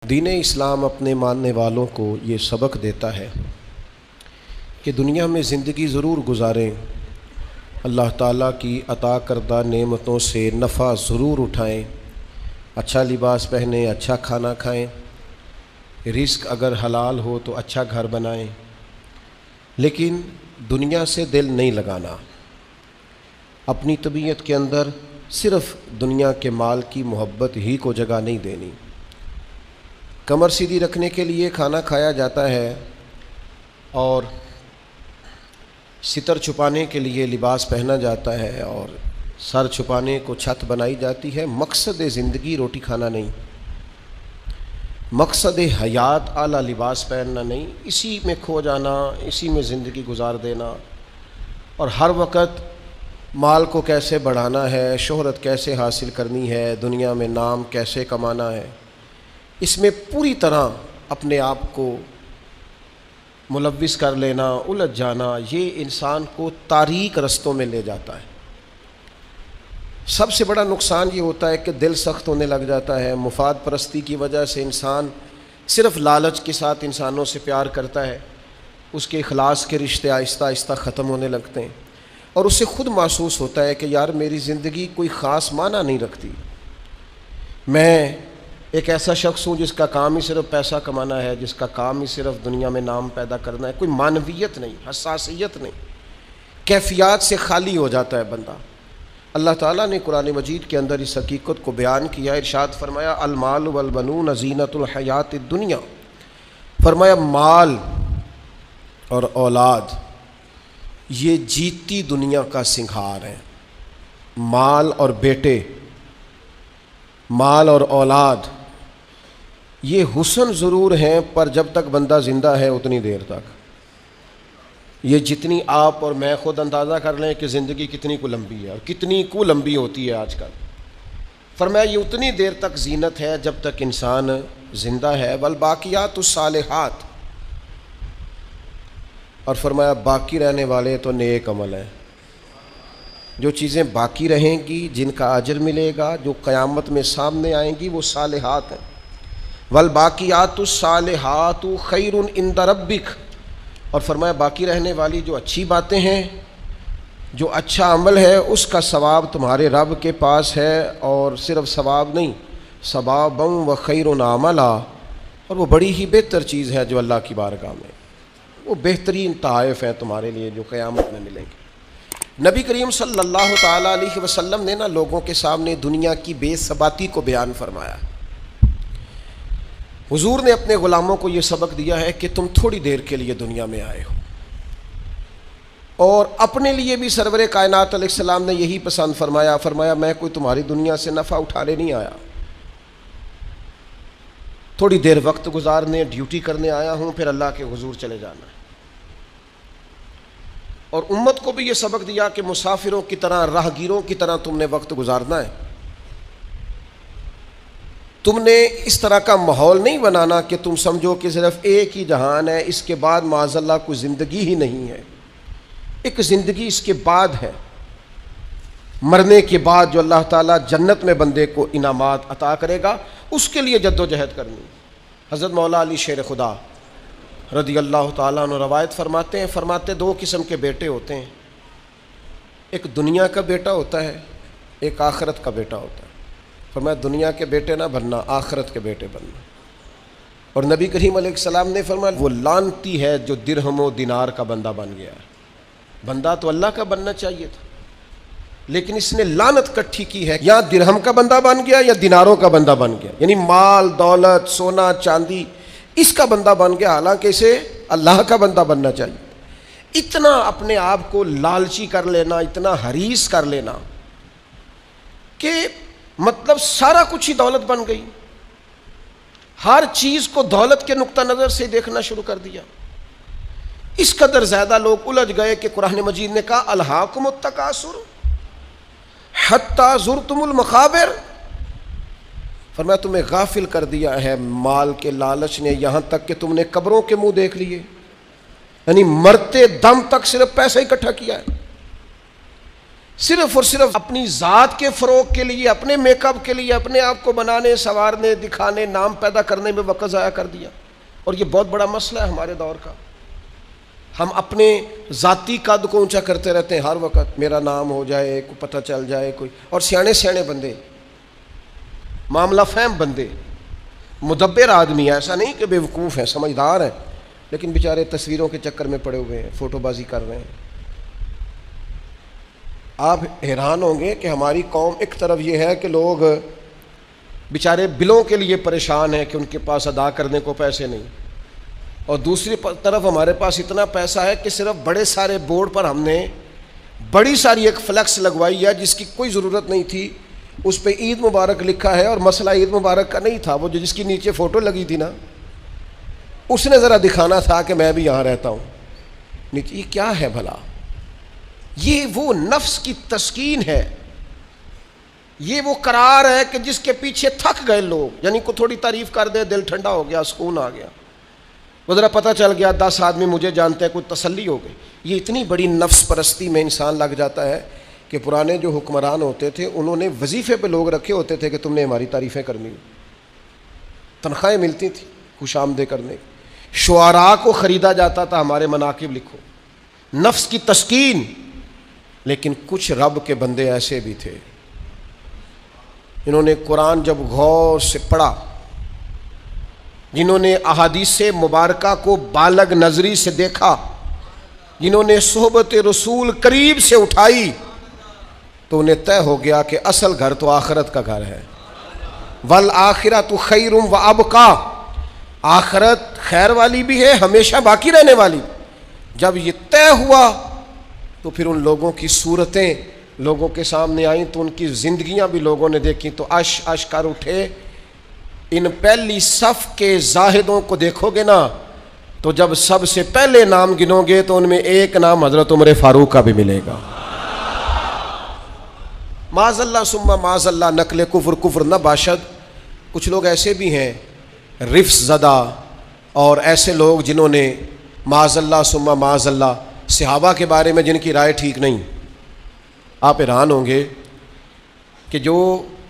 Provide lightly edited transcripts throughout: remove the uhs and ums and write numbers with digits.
दीन इस्लाम अपने मानने वालों को ये सबक देता है कि दुनिया में ज़िंदगी ज़रूर गुजारें, अल्लाह ताला की अता करदा नेमतों से नफ़ा ज़रूर उठाएं, अच्छा लिबास पहनें, अच्छा खाना खाएं, रिस्क अगर हलाल हो तो अच्छा घर बनाएं, लेकिन दुनिया से दिल नहीं लगाना। अपनी तबीयत के अंदर सिर्फ़ दुनिया के माल की मोहब्बत ही को जगह नहीं देनी। कमर सीधी रखने के लिए खाना खाया जाता है और सितर छुपाने के लिए लिबास पहना जाता है और सर छुपाने को छत बनाई जाती है। मकसद ज़िंदगी रोटी खाना नहीं, मकसद हयात आला लिबास पहनना नहीं, इसी में खो जाना, इसी में ज़िंदगी गुजार देना और हर वक्त माल को कैसे बढ़ाना है, शोहरत कैसे हासिल करनी है, दुनिया में नाम कैसे कमाना है, इसमें पूरी तरह अपने आप को मुलव्विस कर लेना, उलझ जाना, ये इंसान को तारीक रस्तों में ले जाता है। सबसे बड़ा नुकसान ये होता है कि दिल सख्त होने लग जाता है। मुफाद परस्ती की वजह से इंसान सिर्फ लालच के साथ इंसानों से प्यार करता है, उसके इखलास के रिश्ते आहिस्ता आहिस्ता ख़त्म होने लगते हैं और उसे खुद महसूस होता है कि यार मेरी ज़िंदगी कोई ख़ास माना नहीं रखती। मैं एक ऐसा शख्स हूँ जिसका काम ही सिर्फ पैसा कमाना है, जिसका काम ही सिर्फ दुनिया में नाम पैदा करना है। कोई मानवियत नहीं, हसासियत नहीं, कैफियत से खाली हो जाता है बंदा। अल्लाह ताला ने कुरान मजीद के अंदर इस हकीकत को बयान किया। इरशाद फरमाया अल माल वल बनून ज़ीनतुल हयात दुनिया। फरमाया माल और औलाद ये जीती दुनिया का सिंगार है। माल और बेटे, माल और औलाद ये हुस्न ज़रूर हैं, पर जब तक बंदा ज़िंदा है उतनी देर तक। ये जितनी आप और मैं ख़ुद अंदाज़ा कर लें कि ज़िंदगी कितनी को लंबी है और कितनी को लंबी होती है आजकल। फरमाया ये उतनी देर तक जीनत है जब तक इंसान ज़िंदा है। वल बाक़ियातुस सालिहात, और फरमाया बाकी रहने वाले तो नेक अमल हैं। जो चीज़ें बाकी रहेंगी, जिनका अजर मिलेगा, जो क़यामत में सामने आएंगी, वो सालिहात हैं। वल बाक़ियातुस सालिहातु खैरुन इंद रब्बिक, और फरमाया बाकी रहने वाली जो अच्छी बातें हैं, जो अच्छा अमल है, उसका सवाब तुम्हारे रब के पास है। और सिर्फ सवाब नहीं, सवाबम व खैरुन अमला, और वो बड़ी ही बेहतर चीज़ है जो अल्लाह की बारगाह में, वो बेहतरीन तोहफ़े हैं तुम्हारे लिए जो क़यामत में मिलेंगे। नबी करीम सल्लल्लाहु ताला अलैहि वसल्लम ने ना लोगों के सामने दुनिया की बेसबाती को बयान फरमाया। हुजूर ने अपने ग़ुलामों को ये सबक दिया है कि तुम थोड़ी देर के लिए दुनिया में आए हो, और अपने लिए भी सरवरे कायनात अलैहिस्सलाम ने यही पसंद फरमाया। फरमाया मैं कोई तुम्हारी दुनिया से नफ़ा उठाने नहीं आया, थोड़ी देर वक्त गुजारने, ड्यूटी करने आया हूँ, फिर अल्लाह के हुजूर चले जाना है। और उम्मत को भी ये सबक दिया कि मुसाफिरों की तरह, राहगीरों की तरह तुमने वक्त गुजारना है। तुमने इस तरह का माहौल नहीं बनाना कि तुम समझो कि सिर्फ एक ही जहान है, इसके बाद माज़अल्लाह कोई ज़िंदगी ही नहीं है। एक ज़िंदगी इसके बाद है, मरने के बाद जो अल्लाह ताला जन्नत में बंदे को इनामात अता करेगा, उसके लिए जद्दोजहद करनी। हज़रत मौला अली शेर खुदा रदी अल्लाह ताला अन्हु रवायत फरमाते हैं, फरमाते दो किस्म के बेटे होते हैं, एक दुनिया का बेटा होता है, एक आखिरत का बेटा होता है। फरमाया दुनिया के बेटे ना बनना, आखिरत के बेटे बनना। और नबी करीम अलैहिस्सलाम ने फरमाया वो लानती है जो दिरहम व दिनार का बंदा बन गया है। बंदा तो अल्लाह का बनना चाहिए था, लेकिन इसने लानत इकट्ठी की है, या दिरहम का बंदा बन गया या दिनारों का बंदा बन गया, यानी माल दौलत सोना चांदी इसका बंदा बन गया, हालांकि इसे अल्लाह का बंदा बनना चाहिए। इतना अपने आप को लालची कर लेना, इतना हरीस कर लेना कि मतलब सारा कुछ ही दौलत बन गई, हर चीज को दौलत के नुक्ता नजर से देखना शुरू कर दिया। इस कदर ज्यादा लोग उलझ गए कि कुरान मजीद ने कहा अलहाकुमुत तकासुर हत्ता जुरतुमुल मकाबिर। फरमाया तुम्हें गाफिल कर दिया है माल के लालच ने, यहां तक कि तुमने कब्रों के मुंह देख लिए, यानी मरते दम तक सिर्फ पैसा इकट्ठा किया है। सिर्फ और सिर्फ अपनी ज़ात के फ़रोग के लिए, अपने मेकअप के लिए, अपने आप को बनाने, संवारने, दिखाने, नाम पैदा करने में वक्त ज़ाया कर दिया। और ये बहुत बड़ा मसला है हमारे दौर का। हम अपने ज़ाती कद को ऊंचा करते रहते हैं हर वक्त, मेरा नाम हो जाए, को पता चल जाए कोई। और सियाने सियाने बंदे, मामला फहम बंदे, मुदब्बिर आदमी, ऐसा नहीं कि बेवकूफ़ हैं, समझदार हैं, लेकिन बेचारे तस्वीरों के चक्कर में पड़े हुए हैं, फ़ोटोबाजी कर रहे हैं। आप हैरान होंगे कि हमारी कौम एक तरफ ये है कि लोग बेचारे बिलों के लिए परेशान हैं कि उनके पास अदा करने को पैसे नहीं, और दूसरी तरफ हमारे पास इतना पैसा है कि सिर्फ बड़े सारे बोर्ड पर हमने बड़ी सारी एक फ्लैक्स लगवाई है जिसकी कोई ज़रूरत नहीं थी, उस पर ईद मुबारक लिखा है, और मसला ईद मुबारक का नहीं था, वो जो जिसकी नीचे फ़ोटो लगी थी ना, उसने ज़रा दिखाना था कि मैं भी यहाँ रहता हूँ नीचे। ये क्या है भला? ये वो नफ्स की तस्कीन है, ये वो करार है कि जिसके पीछे थक गए लोग, यानी को थोड़ी तारीफ कर दे, दिल ठंडा हो गया, सुकून आ गया, वो ज़रा पता चल गया 10 आदमी मुझे जानते हैं, कुछ तसल्ली हो गई। ये इतनी बड़ी नफ्स परस्ती में इंसान लग जाता है कि पुराने जो हुक्मरान होते थे उन्होंने वजीफ़े पे लोग रखे होते थे कि तुमने हमारी तारीफ़ें करनी, तनख्वाहें मिलती थी खुशामदे करने, शुआरा को ख़रीदा जाता था, हमारे मनाकिब लिखो, नफ्स की तस्कीन। लेकिन कुछ रब के बंदे ऐसे भी थे जिन्होंने कुरान जब गौर से पढ़ा, जिन्होंने अहादीस मुबारका को बालग नजरी से देखा, जिन्होंने सोहबत रसूल करीब से उठाई, तो उन्हें तय हो गया कि असल घर तो आखिरत का घर है। वल आखिरतु खैरुम व अबका, आखिरत खैर वाली भी है, हमेशा बाकी रहने वाली। जब ये तय हुआ तो फिर उन लोगों की सूरतें लोगों के सामने आई, तो उनकी ज़िंदगियां भी लोगों ने देखी, तो अश अश कर उठे। इन पहली सफ़ के जाहिदों को देखोगे ना, तो जब सबसे पहले नाम गिनोगे तो उनमें एक नाम हज़रत उमर फारूक का भी मिलेगा। माज़ल्ला सुम्मा माज़ल्ला, नकले कुफ्र कुफ्र न बाशद। कुछ लोग ऐसे भी हैं रिफ्स ज़दा, और ऐसे लोग जिन्होंने माज़ल्ला सुम्मा माज़ल्ला सहाबा के बारे में जिनकी राय ठीक नहीं। आप हैरान होंगे कि जो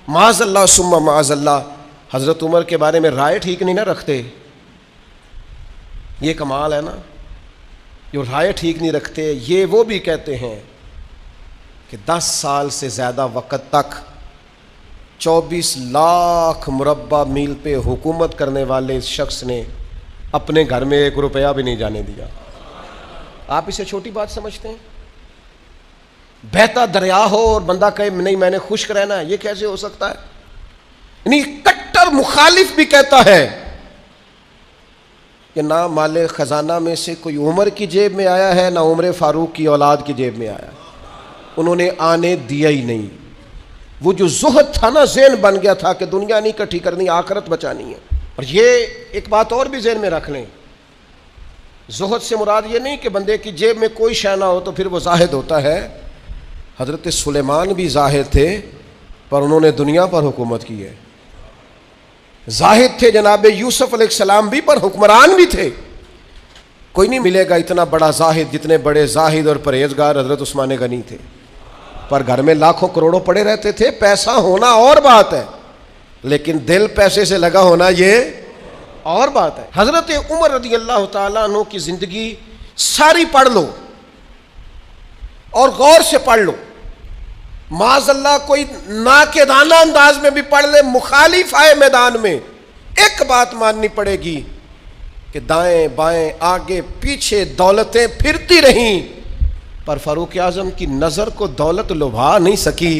माज़ल्ला सुम्मा माज़ल्ला हज़रत उमर के बारे में राय ठीक नहीं ना रखते, ये कमाल है ना, जो राय ठीक नहीं रखते, ये वो भी कहते हैं कि 10 साल से ज़्यादा वक़्त तक 24 लाख मुरब्बा मील पे हुकूमत करने वाले इस शख्स ने अपने घर में 1 रुपया भी नहीं जाने दिया। आप इसे छोटी बात समझते हैं? बहता दरिया हो और बंदा कहे नहीं मैंने खुश्क रहना है, ये कैसे हो सकता है? यानी कट्टर मुखालिफ भी कहता है कि ना माले ख़जाना में से कोई उमर की जेब में आया है, ना उमर फारूक की औलाद की जेब में आया, उन्होंने आने दिया ही नहीं। वो जो ज़ुहद था ना, ज़हन बन गया था कि दुनिया नहीं इकट्ठी करनी, आखिरत बचानी है। और ये एक बात और भी ज़हन में रख लें, ज़ुहद से मुराद ये नहीं कि बंदे की जेब में कोई शय ना हो तो फिर वो जाहिद होता है। हज़रत सुलेमान भी जाहिद थे, पर उन्होंने दुनिया पर हुकूमत की है। जाहिद थे जनाब यूसुफ अलैहिस्सलाम भी, पर हुक्मरान भी थे। कोई नहीं मिलेगा इतना बड़ा जाहिद जितने बड़े जाहिद और परहेजगार हज़रत उस्मान गनी थे, पर घर में लाखों करोड़ों पड़े रहते थे। पैसा होना और बात है, लेकिन दिल पैसे से लगा होना ये और बात है। हज़रत उमर रज़ी अल्लाह ताला अन्हु की ज़िंदगी सारी पढ़ लो और गौर से पढ़ लो, माज़ल्लाह कोई नाकेदाना अंदाज में भी पढ़ ले, मुखालिफ आए मैदान में, एक बात माननी पड़ेगी कि दाएं बाएं आगे पीछे दौलतें फिरती रहीं, पर फारूक आज़म की नज़र को दौलत लुभा नहीं सकी।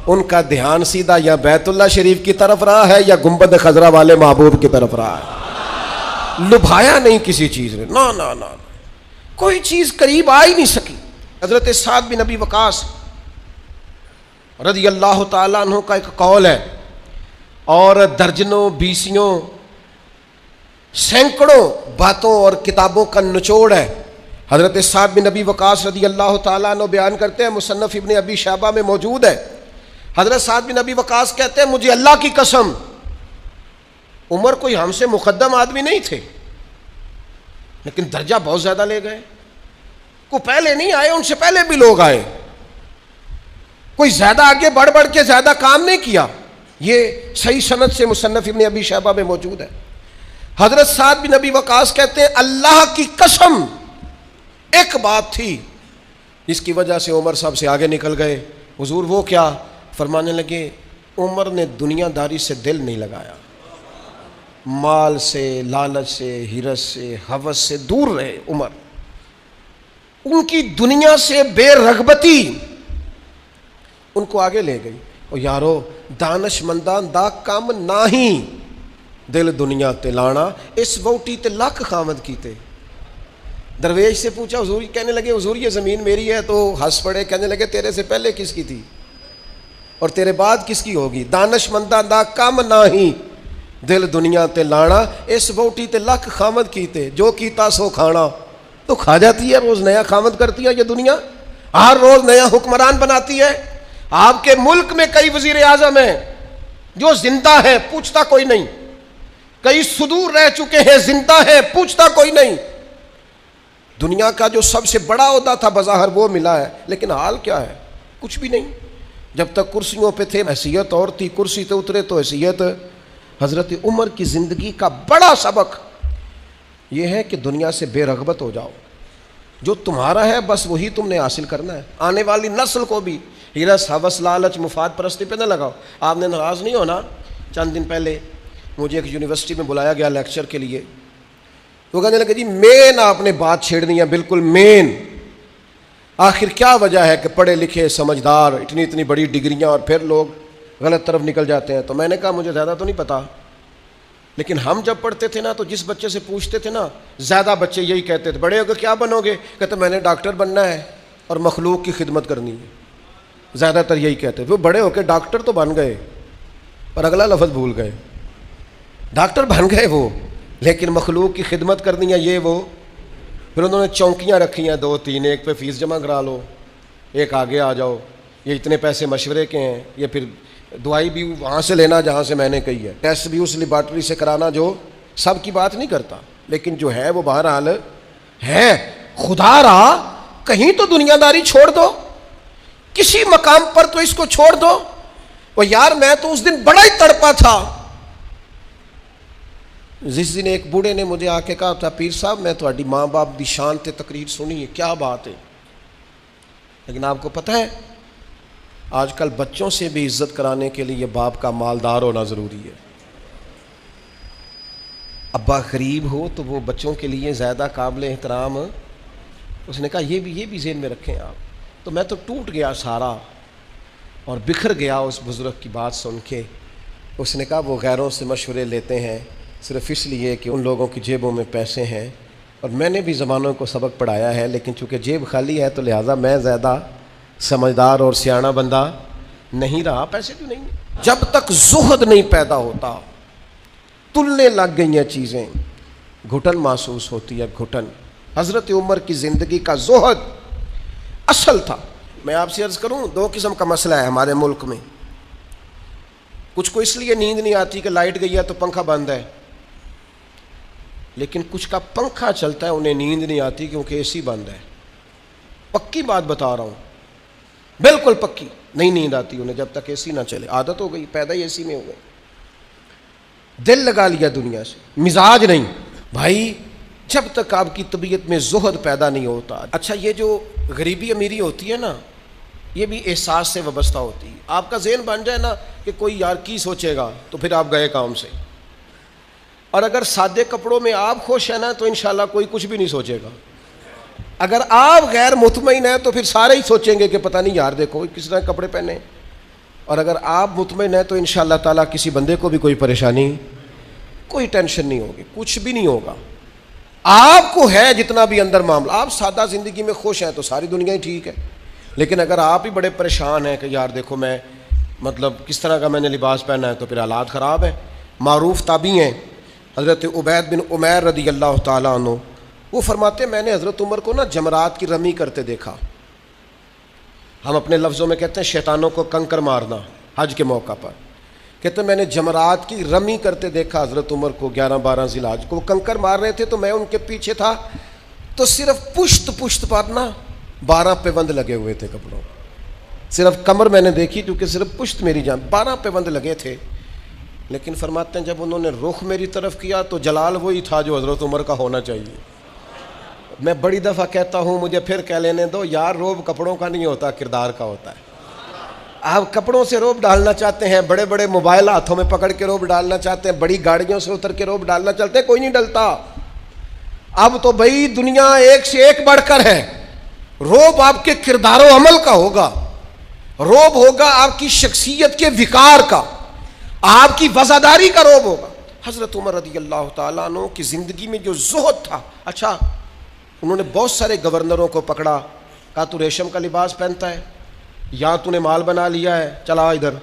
उनका ध्यान सीधा या बैतुल्लाह शरीफ की तरफ रहा है या गुंबद खजरा वाले महबूब की तरफ रहा है। लुभाया नहीं किसी चीज़ ने, ना ना ना, कोई चीज़ करीब आ ही नहीं सकी। हज़रत साद बिन अबी वक़ास रज़ी अल्लाह ताला अन्हु का एक कौल है, और दर्जनों बीसियों सैकड़ों बातों और किताबों का निचोड़ है। हज़रत साद बिन अबी वक़ास रज़ी अल्लाह ताला अन्हु बयान करते हैं, मुसन्नफ़ इब्न अबी शैबा में मौजूद है। हज़रत साद बिन अबी वक़ास कहते हैं, मुझे अल्लाह की कसम उमर कोई हमसे मुक़द्दम आदमी नहीं थे, लेकिन दर्जा बहुत ज़्यादा ले गए। को पहले नहीं आए, उनसे पहले भी लोग आए, कोई ज़्यादा आगे बढ़ बढ़ के ज़्यादा काम नहीं किया। ये सही सनद से मुसन्नफ इब्न अबी शैबा में मौजूद है। हजरत साद बिन अबी वकास कहते हैं, अल्लाह की कसम एक बात थी जिसकी वजह से उमर साहब से आगे निकल गए। हुजूर वो क्या? फरमाने लगे, उमर ने दुनियादारी से दिल नहीं लगाया, माल से, लालच से, हिरस से, हवस से दूर रहे उमर। उनकी दुनिया से बेरगबती उनको आगे ले गई। और यारो दानशमंदान दा काम ना ही दिल दुनिया ते लाना, इस वोटी ते लख खामद कीते। दरवेश से पूछा, हुजूर, कहने लगे हुजूर ये ज़मीन मेरी है, तो हंस पड़े, कहने लगे तेरे से पहले किसकी थी और तेरे बाद किसकी होगी? दानशमंदान दा काम ना ही दिल दुनिया ते लाना, इस वोटी ते लख खामद कीते, जो कीता सो खाना। तो खा जाती है, रोज नया खामद करती है ये दुनिया, हर रोज नया हुक्मरान बनाती है। आपके मुल्क में कई वजीर आजम हैं जो जिंदा है, पूछता कोई नहीं। कई सुदूर रह चुके हैं, जिंदा है, पूछता कोई नहीं। दुनिया का जो सबसे बड़ा ओहदा था बज़ाहिर वो मिला है, लेकिन हाल क्या है? कुछ भी नहीं। जब तक कुर्सियों पे थे हैसियत और थी, कुर्सी पे उतरे तो हैसियत। हज़रत उमर की ज़िंदगी का बड़ा सबक यह है कि दुनिया से बेरगबत हो जाओ। जो तुम्हारा है बस वही तुमने हासिल करना है। आने वाली नस्ल को भी हिरस, हवस, लालच, मुफाद परस्ती पे न लगाओ। आपने नाराज़ नहीं होना। चंद दिन पहले मुझे एक यूनिवर्सिटी में बुलाया गया लेक्चर के लिए, तो कहने लगे, जी मेन आपने बात छेड़नी है, बिल्कुल मेन। आखिर क्या वजह है कि पढ़े लिखे समझदार इतनी इतनी बड़ी डिग्रियां और फिर लोग गलत तरफ निकल जाते हैं? तो मैंने कहा मुझे ज़्यादा तो नहीं पता, लेकिन हम जब पढ़ते थे ना तो जिस बच्चे से पूछते थे ना, ज़्यादा बच्चे यही कहते थे, बड़े होकर क्या बनोगे? कहते मैंने डॉक्टर बनना है और मखलूक की खिदमत करनी है। ज़्यादातर यही कहते थे। वो बड़े होकर डॉक्टर तो बन गए पर अगला लफ्ज़ भूल गए। डॉक्टर बन गए वो, लेकिन मखलूक की खिदमत करनी है ये वो। फिर उन्होंने चौकियाँ रखी हैं 2-3, एक पे फीस जमा करा लो, एक आगे आ जाओ, ये इतने पैसे मशवरे के हैं, ये फिर दवाई भी वहाँ से लेना जहाँ से मैंने कही है, टेस्ट भी उस लेबॉर्ट्री से कराना जो सब की बात नहीं करता, लेकिन जो है वो बहरहाल है। खुदा रहा कहीं तो दुनियादारी छोड़ दो, किसी मकाम पर तो इसको छोड़ दो। और यार मैं तो उस दिन बड़ा ही तड़पा था जिस दिन एक बूढ़े ने मुझे आके कहा था, पीर साहब मैं तुम्हारी माँ बाप की शान ते तकरीर सुनी है, क्या बात है। लेकिन आपको पता है आजकल बच्चों से भी इज्जत कराने के लिए बाप का मालदार होना ज़रूरी है। अब्बा गरीब हो तो वो बच्चों के लिए ज़्यादा काबिल एहतराम। उसने कहा ये भी ज़हन में रखें आप। तो मैं तो टूट गया सारा और बिखर गया उस बुज़ुर्ग की बात सुन के। उसने कहा वो गैरों से मशवरे लेते हैं सिर्फ इसलिए कि उन लोगों की जेबों में पैसे हैं, और मैंने भी ज़मानों को सबक पढ़ाया है, लेकिन चूँकि जेब खाली है तो लिहाजा मैं ज़्यादा समझदार और सियाना बंदा नहीं रहा। पैसे तो नहीं, जब तक ज़ुहद नहीं पैदा होता तुलने लग गई हैं चीज़ें, घुटन महसूस होती है, घुटन। हज़रत उमर की ज़िंदगी का ज़ुहद असल था। मैं आपसे अर्ज़ करूं, दो किस्म का मसला है हमारे मुल्क में। कुछ को इसलिए नींद नहीं आती कि लाइट गई है तो पंखा बंद है, लेकिन कुछ का पंखा चलता है उन्हें नींद नहीं आती क्योंकि एसी बंद है। पक्की बात बता रहा हूँ, बिल्कुल पक्की। नहीं नींद आती उन्हें जब तक एसी ना चले। आदत हो गई, पैदा ही एसी में हो गई, दिल लगा लिया दुनिया से, मिजाज नहीं। भाई जब तक आपकी तबीयत में ज़ुहद पैदा नहीं होता। अच्छा ये जो गरीबी अमीरी होती है ना, ये भी एहसास से वाबस्ता होती है। आपका ज़हन बन जाए ना कि कोई यार की सोचेगा, तो फिर आप गए काम से। और अगर सादे कपड़ों में आप खुश हैं ना तो इंशाल्लाह कोई कुछ भी नहीं सोचेगा। अगर आप गैर मुतमईन हैं तो फिर सारे ही सोचेंगे कि पता नहीं यार देखो किस तरह कपड़े पहने। और अगर आप मुतमईन हैं तो इंशाल्लाह ताला किसी बंदे को भी कोई परेशानी, कोई टेंशन नहीं होगी, कुछ भी नहीं होगा। आपको है जितना भी अंदर मामला, आप सादा ज़िंदगी में खुश हैं तो सारी दुनिया ही ठीक है। लेकिन अगर आप ही बड़े परेशान हैं कि यार देखो मैं मतलब किस तरह का मैंने लिबास पहना है, तो फिर हालात ख़राब है। मारूफ ताबी हैं हज़रत उबैद बिन उमैर रदी अल्लाह ताला अन्हु, वो फरमाते मैंने हज़रत उमर को ना जमरात की रमी करते देखा। हम अपने लफ्ज़ों में कहते हैं शैतानों को कंकर मारना, हज के मौका पर। कहते मैंने जमरात की रमी करते देखा हज़रत उमर को 11-12 ज़िलहज को। वो कंकर मार रहे थे तो मैं उनके पीछे था, तो सिर्फ पुश्त पुश्त पर ना 12 पेबंद लगे हुए थे कपड़ों। सिर्फ कमर मैंने देखी क्योंकि सिर्फ पुश्त मेरी जान, 12 पैबंद लगे थे। लेकिन फरमाते हैं जब उन्होंने रुख मेरी तरफ किया तो जलाल वही था जो हज़रत उमर का होना चाहिए। मैं बड़ी दफ़ा कहता हूँ, मुझे फिर कह लेने दो यार, रोब कपड़ों का नहीं होता, किरदार का होता है। आप कपड़ों से रोब डालना चाहते हैं, बड़े बड़े मोबाइल हाथों में पकड़ के रोब डालना चाहते हैं, बड़ी गाड़ियों से उतर के रोब डालना चाहते हैं, कोई नहीं डलता। अब तो भाई दुनिया एक से एक बढ़कर है। रोब आपके किरदारो अमल का होगा, रोब होगा आपकी शख्सियत के विकार का, आपकी वफादारी का रोब होगा। हज़रत उमर रज़ी अल्लाह तआला अन्हु की ज़िंदगी में जो ज़ुहद था, अच्छा उन्होंने बहुत सारे गवर्नरों को पकड़ा, कहा तू रेशम का लिबास पहनता है या तूने माल बना लिया है, चला इधर।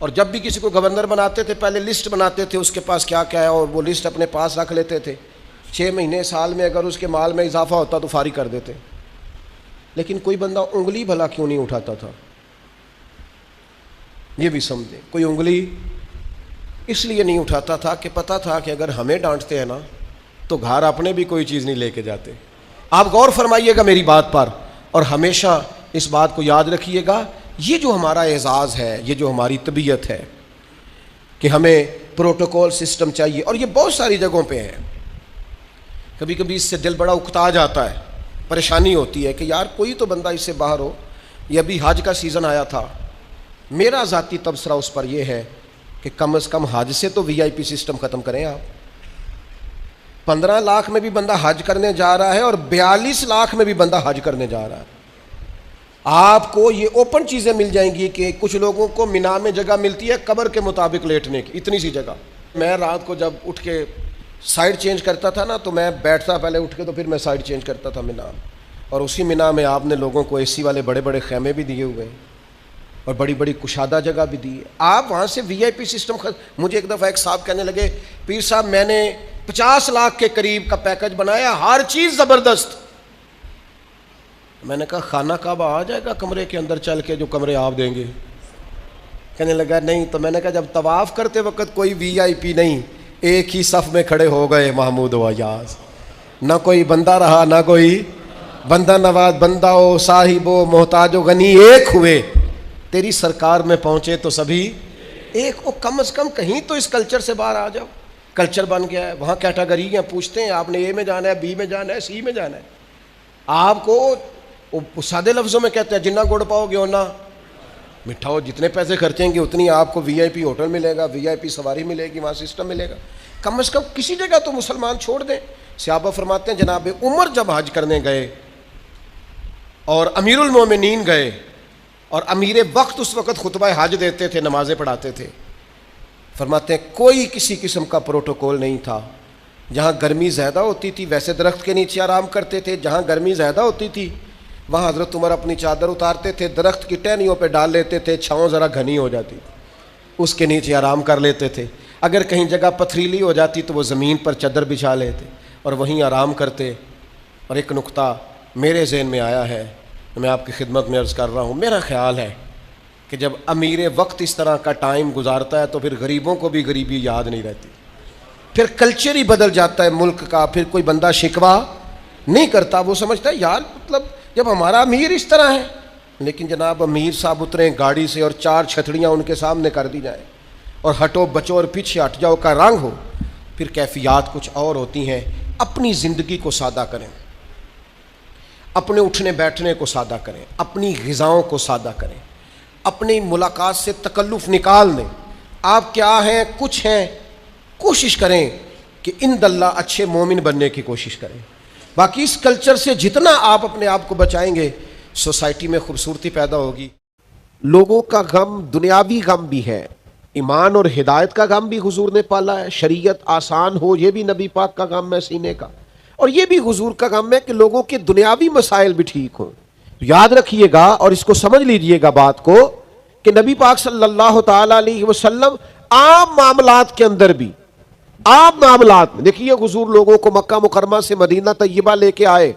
और जब भी किसी को गवर्नर बनाते थे पहले लिस्ट बनाते थे उसके पास क्या क्या है, और वो लिस्ट अपने पास रख लेते थे। 6 महीने साल में अगर उसके माल में इजाफा होता तो फारिग कर देते। लेकिन कोई बंदा उंगली भला क्यों नहीं उठाता था, ये भी समझे। कोई उंगली इसलिए नहीं उठाता था कि पता था कि अगर हमें डांटते हैं ना तो घर अपने भी कोई चीज़ नहीं लेके जाते। आप गौर फरमाइएगा मेरी बात पर, और हमेशा इस बात को याद रखिएगा, ये जो हमारा एजाज़ है, ये जो हमारी तबीयत है कि हमें प्रोटोकॉल सिस्टम चाहिए, और ये बहुत सारी जगहों पे है। कभी कभी इससे दिल बड़ा उकता जाता है, परेशानी होती है कि यार कोई तो बंदा इससे बाहर हो। ये अभी हज का सीज़न आया था, मेरा ज़ाती तबसरा उस पर यह है कि कम से कम हज से तो VIP सिस्टम ख़त्म करें आप। 15 लाख में भी बंदा हज करने जा रहा है और 42 लाख में भी बंदा हज करने जा रहा है। आपको ये ओपन चीज़ें मिल जाएंगी कि कुछ लोगों को मिना में जगह मिलती है कब्र के मुताबिक लेटने की, इतनी सी जगह। मैं रात को जब उठ के साइड चेंज करता था ना, तो मैं बैठता पहले उठ के, तो फिर मैं साइड चेंज करता था मिना में। और उसी मिना में आपने लोगों को AC वाले बड़े बड़े खैमे भी दिए हुए हैं और बड़ी बड़ी कुशादा जगह भी दी है। आप वहाँ से VIP सिस्टम मुझे एक दफ़ा एक साहब कहने लगे, पीर साहब मैंने 50 लाख के करीब का पैकेज बनाया, हर चीज़ ज़बरदस्त। मैंने कहा खाना काबा आ जाएगा कमरे के अंदर चल के, जो कमरे आप देंगे? कहने लगा नहीं। तो मैंने कहा जब तवाफ़ करते वक्त कोई VIP नहीं, एक ही सफ़ में खड़े हो गए महमूद व अयाज़, ना कोई बंदा रहा ना कोई बंदा नवाज, बंदा हो साहिबो मोहताजो गनी एक हुए, तेरी सरकार में पहुँचे तो सभी एक। ओ कम से कम कहीं तो इस कल्चर से बाहर आ जाओ। कल्चर बन गया है, वहाँ कैटेगरियाँ पूछते हैं, आपने A में जाना है, B में जाना है, C में जाना है। आपको सादे लफ्ज़ों में कहते हैं जितना गुड़ पाओगे उतना मिठा हो, जितने पैसे खर्चेंगे उतनी आपको VIP होटल मिलेगा, VIP सवारी मिलेगी, वहाँ सिस्टम मिलेगा। कम से कम किसी जगह तो मुसलमान छोड़ दें। सहाबा फरमाते हैं जनाब उमर जब हज करने गए और अमीरुल मोमिनीन गए, और अमीर वक्त उस वक़्त खुतबा हज देते थे, नमाज़ें पढ़ाते थे, फरमाते हैं कोई किसी किस्म का प्रोटोकॉल नहीं था। जहाँ गर्मी ज़्यादा होती थी वैसे दरख्त के नीचे आराम करते थे, जहाँ गर्मी ज़्यादा होती थी वहाँ हज़रत उमर अपनी चादर उतारते थे, दरख्त की टहनियों पे डाल लेते थे, छाँव ज़रा घनी हो जाती उसके नीचे आराम कर लेते थे। अगर कहीं जगह पथरीली हो जाती तो वो ज़मीन पर चादर बिछा लेते और वहीं आराम करते। और एक नुक्ता मेरे जहन में आया है, मैं आपकी खिदमत में अर्ज़ कर रहा हूँ। मेरा ख्याल है कि जब अमीर वक्त इस तरह का टाइम गुजारता है तो फिर गरीबों को भी गरीबी याद नहीं रहती, फिर कल्चर ही बदल जाता है मुल्क का। फिर कोई बंदा शिकवा नहीं करता, वो समझता है यार मतलब जब हमारा अमीर इस तरह है। लेकिन जनाब अमीर साहब उतरे गाड़ी से और 4 छतड़ियाँ उनके सामने कर दी जाए और हटो बचो और पीछे हट जाओ का रंग हो, फिर कैफियत कुछ और होती हैं। अपनी ज़िंदगी को सादा करें, अपने उठने बैठने को सादा करें, अपनी ग़िज़ाओं को सादा करें, अपनी मुलाकात से तकल्लुफ़ निकाल दें। आप क्या हैं, कुछ हैं, कोशिश करें कि इंदल्ला अच्छे मोमिन बनने की कोशिश करें। बाकी इस कल्चर से जितना आप अपने आप को बचाएंगे सोसाइटी में खूबसूरती पैदा होगी। लोगों का गम दुनियावी गम भी है, ईमान और हिदायत का गम भी हुजूर ने पाला है। शरीयत आसान हो ये भी नबी पाक का गम है सीने का, और ये भी हुजूर का गम है कि लोगों के दुनियावी मसाइल भी ठीक हों। याद रखिएगा और इसको समझ लीजिएगा बात को कि नबी पाक सल्लल्लाहु ताला अलैहि वसल्लम आम मामलात के अंदर भी, आम मामलात में देखिए, हुजूर लोगों को मक्का मुकरमा से मदीना तैयबा लेके आए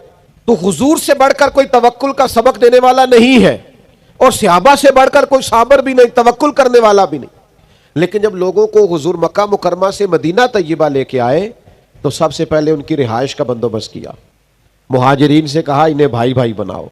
तो हुजूर से बढ़कर कोई तवक्कुल का सबक देने वाला नहीं है, और सहाबा से बढ़कर कोई साबर भी नहीं, तवक्कुल करने वाला भी नहीं। लेकिन जब लोगों को हुजूर मक्का मुकरमा से मदीना तैयबा लेके आए तो सबसे पहले उनकी रिहाइश का बंदोबस्त किया। मुहाजिरीन से कहा इन्हें भाई भाई बनाओ,